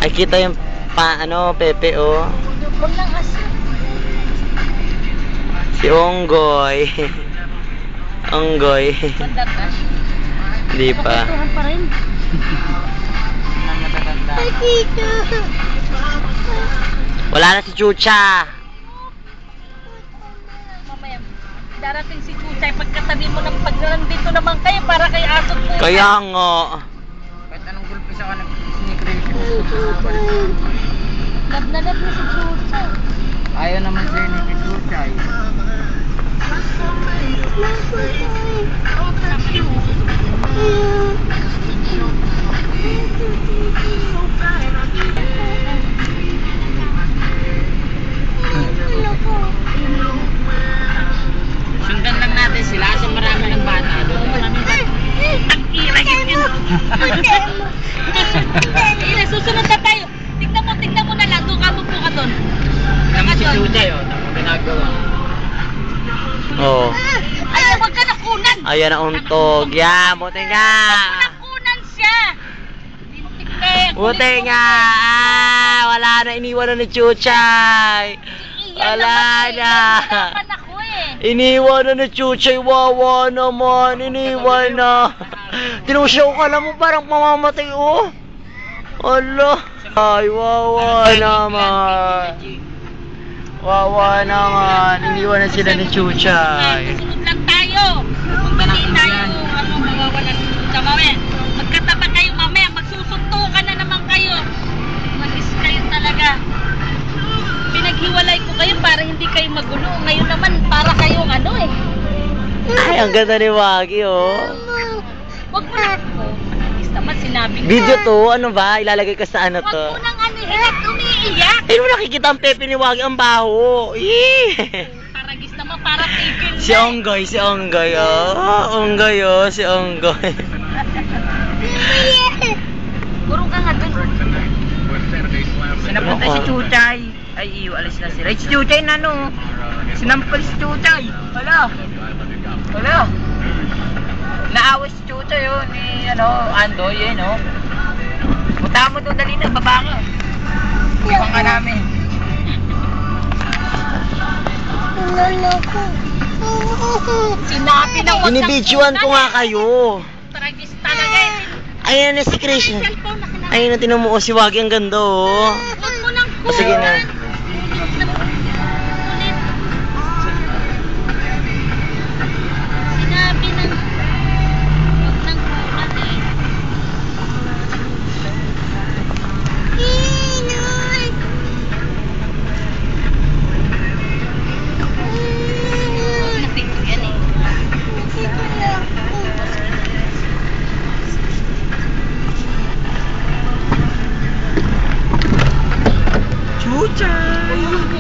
Ay, kita yung Pepe, oh. Si Onggoy. Onggoy. Hindi pa. Wala na si Chucha. Mamaya, darating si Chuchay. Pagkatabi mo ng pagdito naman kayo para kay asot mo. Kaya nga. Kahit anong gulpi sa kanang sneaker. Lab na si Chuchay. Ayaw naman sa'yo ni Chuchay. Sundan lang natin sila kasi marami ng bata doon. Ang iragin yun. Susunod na tayo. Tignan mo na lang. Doon ka mo po ka doon. Naman si Chuchay, oh. Naman ginagawa. Oo. Ay, wag ka nakunan. Ayan na untog. Yeah, buti nga. Nakunan siya. Buti nga. Wala na, iniwan na ni Chuchay. Wala na. Iniwan na ni Chuchay. Wawa naman. Iniwan na. Tinusyaw ka lang mo, parang mamamatay, oh. Ala. Ay, wawa naman. Wawa naman. Iniwan na sila ni Chuchay. Susunod lang tayo. Hindi tayo mawawalan ng Chuchay mamaya. Magkataba kayo mamaya. Magsusuntukan na naman kayo. Mag-is kayo talaga. Pinaghiwalay ko kayo para hindi kayo magulo. Ngayon naman para kayong Ay, ang ganda ni Wagi, oh. Wag mo na. Is naman sinabi ko. Video to, ano ba? Ilalagay ka sa ano Wag to? mo nang anihilat, umiiyak. Ay, mo nakikita ang Pepe ni Wagi, ang baho. Paragis naman, para tigil na. Si Onggoy, oh. Onggoy, oh, si Onggoy. Gurong ka nga dun. Sinapunta si Chuchay. Ay, iyo, alis na sila. Si Chuchay na, no. Sinampal si Chuchay. Hala. Naawas si Chuchay, oh, ni, Andoy, oh. Punta mo doon, dali na, baba ka. Ibang ka namin. Sinabi na wag Binibidyoan ko nga kayo. Tragis talaga Ayan na si Chris. Ayun na, tinumuo si Wagi, ang ganda, oh. Wag mo nang O, sige na. Sinabi na wag nang kulat Napito yan Chuchay!